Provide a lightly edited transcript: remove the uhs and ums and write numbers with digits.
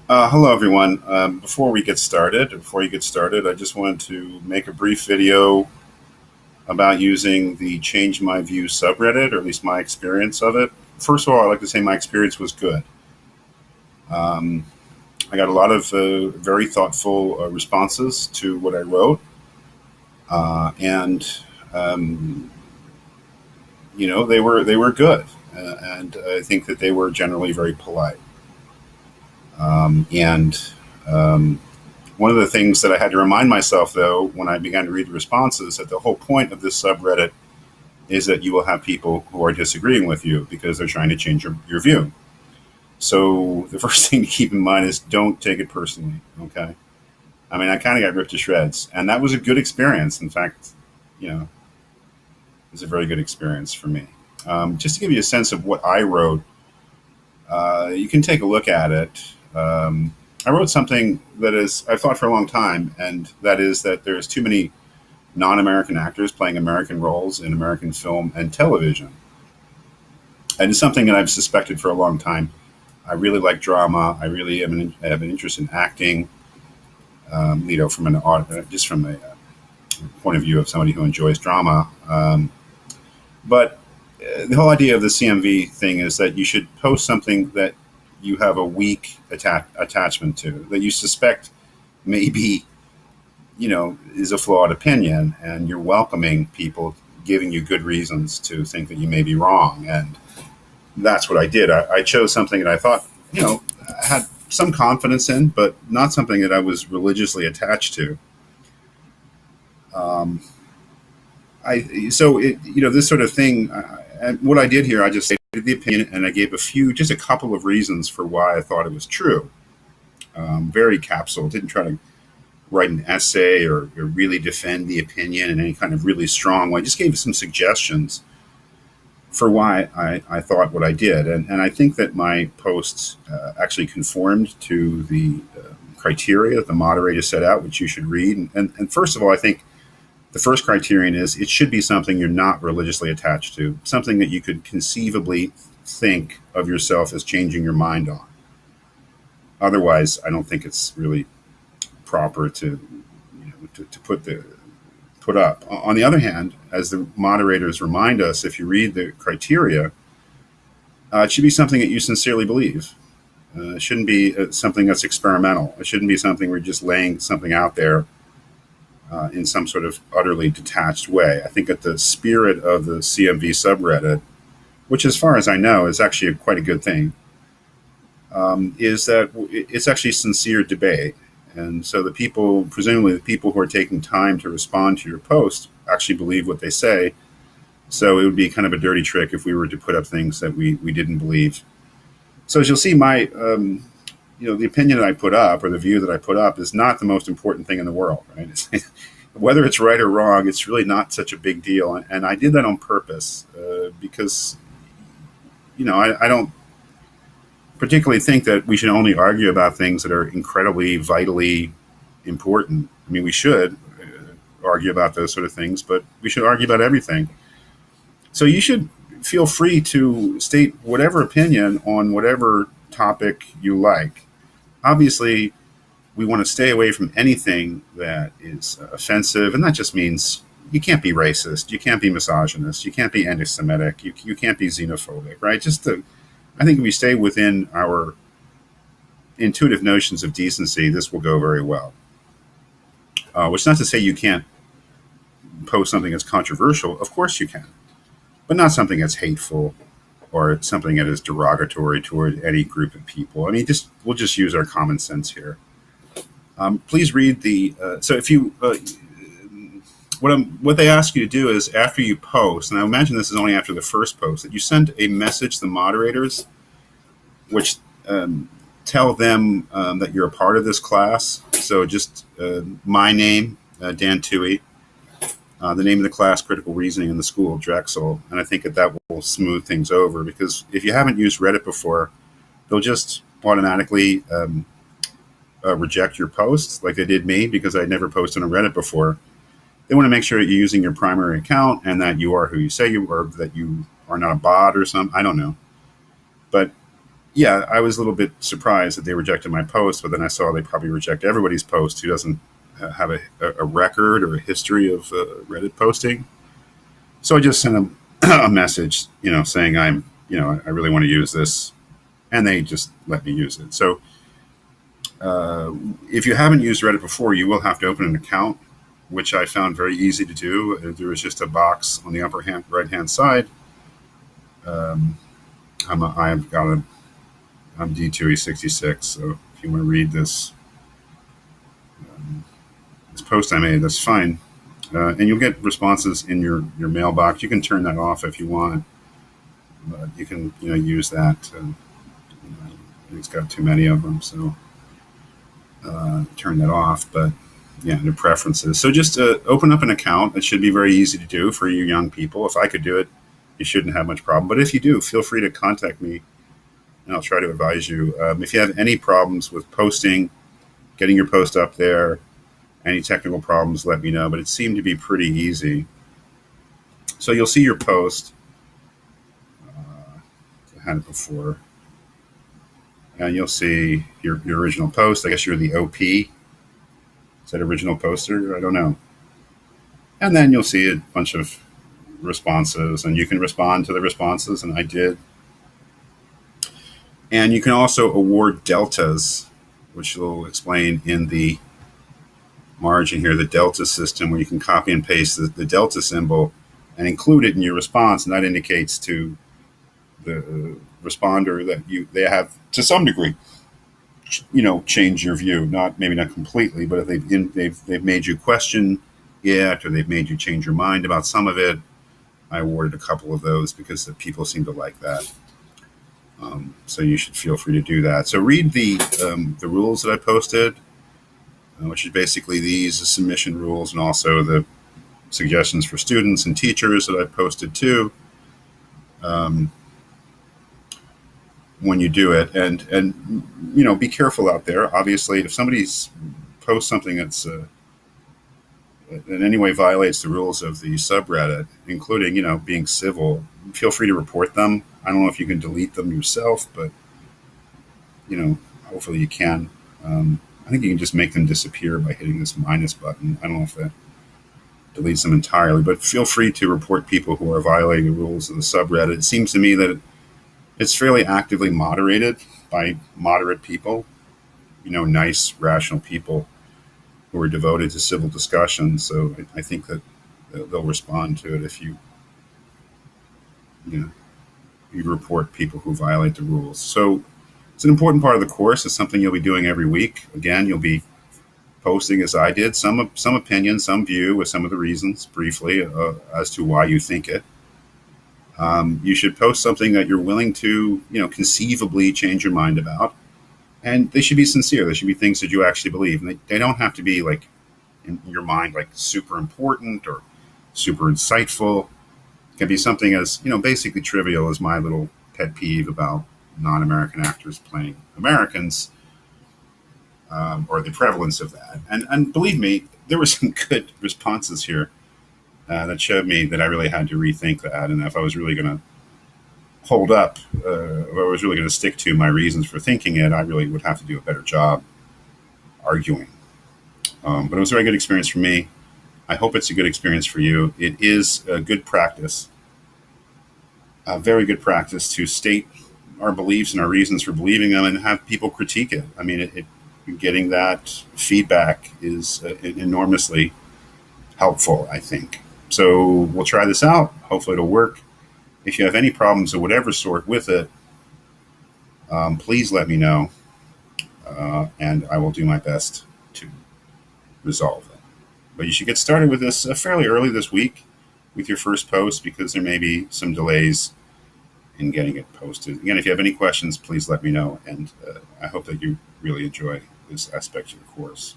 Hello, everyone. Before you get started, I just wanted to make a brief video about using the Change My View subreddit, or at least my experience of it. First of all, I'd like to say my experience was good. Um, I got a lot of very thoughtful responses to what I wrote, and um, they were good, and I think that they were generally very polite. And One of the things that I had to remind myself, though, when I began to read the responses, that the whole point of this subreddit is that you will have people who are disagreeing with you because they're trying to change your view. So the first thing to keep in mind is don't take it personally. Okay. I mean, I kind of got ripped to shreds, and that was a good experience. In fact, you know, it was a very good experience for me. Just to give you a sense of what I wrote, you can take a look at it. I wrote something that is I've thought for a long time, and that is that there's too many non-American actors playing American roles in American film and television, and it's something that I've suspected for a long time. I really like drama. I really have an interest in acting. From just from a point of view of somebody who enjoys drama. But The whole idea of the CMV thing is that you should post something that you have a weak attachment to, that you suspect maybe is a flawed opinion, and you're welcoming people giving you good reasons to think that you may be wrong. And that's what I did. I chose something that I thought, had some confidence in, but not something that I was religiously attached to. Um, this sort of thing. And what I did here, I just stated the opinion, and I gave just a couple of reasons for why I thought it was true. Very capsule. Didn't try to write an essay or really defend the opinion in any kind of really strong way. I just gave some suggestions for why I thought what I did. And I think that my posts actually conformed to the criteria that the moderator set out, which you should read. And first of all, I think the first criterion is it should be something you're not religiously attached to, something that you could conceivably think of yourself as changing your mind on. Otherwise, I don't think it's really proper to put up. On the other hand, as the moderators remind us, if you read the criteria, it should be something that you sincerely believe. It shouldn't be something that's experimental. It shouldn't be something where you're just laying something out there in some sort of utterly detached way. I think that the spirit of the CMV subreddit, which, as far as I know, is actually quite a good thing, is that it's actually sincere debate. And so presumably the people who are taking time to respond to your post actually believe what they say. So it would be kind of a dirty trick if we were to put up things that we didn't believe. So as you'll see, the opinion that I put up, or the view that I put up, is not the most important thing in the world, right? Whether it's right or wrong, it's really not such a big deal. And I did that on purpose because, I don't particularly think that we should only argue about things that are incredibly, vitally important. I mean, we should argue about those sort of things, but we should argue about everything. So you should feel free to state whatever opinion on whatever topic you like. Obviously, we want to stay away from anything that is offensive, and that just means you can't be racist, you can't be misogynist, you can't be anti-Semitic, you can't be xenophobic, right? I think if we stay within our intuitive notions of decency, this will go very well. Which is not to say you can't post something that's controversial. Of course you can, but not something that's hateful or something that is derogatory toward any group of people. I mean, we'll just use our common sense here. Please read the. So if you, what they ask you to do is, after you post, and I imagine this is only after the first post, that you send a message to the moderators, which tell them that you're a part of this class. So just my name, Dan Toohey, the name of the class, Critical Reasoning in the School of Drexel, and I think that will smooth things over, because if you haven't used Reddit before, they'll just automatically reject your posts, like they did me, because I never posted on Reddit before. They want to make sure that you're using your primary account and that you are who you say you are, that you are not a bot or something. I don't know. But yeah, I was a little bit surprised that they rejected my post, but then I saw they probably reject everybody's post who doesn't have a record or a history of Reddit posting. So I just sent them a message, saying I really want to use this, and they just let me use it. So if you haven't used Reddit before, you will have to open an account, which I found very easy to do. There was just a box on the upper right hand side. I'm D2E66, so if you want to read this post I made, that's fine. And you'll get responses in your mailbox. You can turn that off if you want, but you can use that. It's got too many of them, so turn that off. But yeah, the preferences. So just open up an account. It should be very easy to do for you young people. If I could do it, you shouldn't have much problem. But if you do, feel free to contact me, and I'll try to advise you. If you have any problems with posting, getting your post up there, any technical problems, let me know. But it seemed to be pretty easy. So you'll see your post. I had it before. And you'll see your original post. I guess you're the OP. Is that original poster? I don't know. And then you'll see a bunch of responses, and you can respond to the responses, and I did. And you can also award deltas, which we'll explain in the margin here, the delta system, where you can copy and paste the delta symbol and include it in your response, and that indicates to the responder that they have, to some degree, changed your view. Maybe not completely, but if they've made you question it, or they've made you change your mind about some of it. I awarded a couple of those because the people seem to like that. So you should feel free to do that. So read the rules that I posted, which is basically the submission rules, and also the suggestions for students and teachers that I posted too. When you do it, and be careful out there. Obviously, if somebody's posts something that's in any way violates the rules of the subreddit, including being civil, feel free to report them. I don't know if you can delete them yourself, but hopefully you can. I think you can just make them disappear by hitting this minus button. I don't know if that deletes them entirely, but feel free to report people who are violating the rules of the subreddit. It seems to me that it's fairly actively moderated by moderate people, nice, rational people who are devoted to civil discussion. So I think that they'll respond to it if you report people who violate the rules. So it's an important part of the course. It's something you'll be doing every week. Again, you'll be posting, as I did, some opinion, some view with some of the reasons briefly as to why you think it. You should post something that you're willing to, conceivably change your mind about. And they should be sincere. They should be things that you actually believe. And they don't have to be, like, in your mind, like, super important or super insightful. It can be something as, basically trivial as my little pet peeve about non-American actors playing Americans, or the prevalence of that. And believe me, there were some good responses here that showed me that I really had to rethink that. And if I was really going to hold up, if I was really going to stick to my reasons for thinking it, I really would have to do a better job arguing. But it was a very good experience for me. I hope it's a good experience for you. It is a good practice, a very good practice to state our beliefs and our reasons for believing them and have people critique it. I mean, getting that feedback is enormously helpful, I think. So we'll try this out. Hopefully it'll work. If you have any problems of whatever sort with it, please let me know, and I will do my best to resolve it. But you should get started with this fairly early this week with your first post, because there may be some delays in getting it posted. Again, if you have any questions, please let me know, and I hope that you really enjoy this aspect of the course.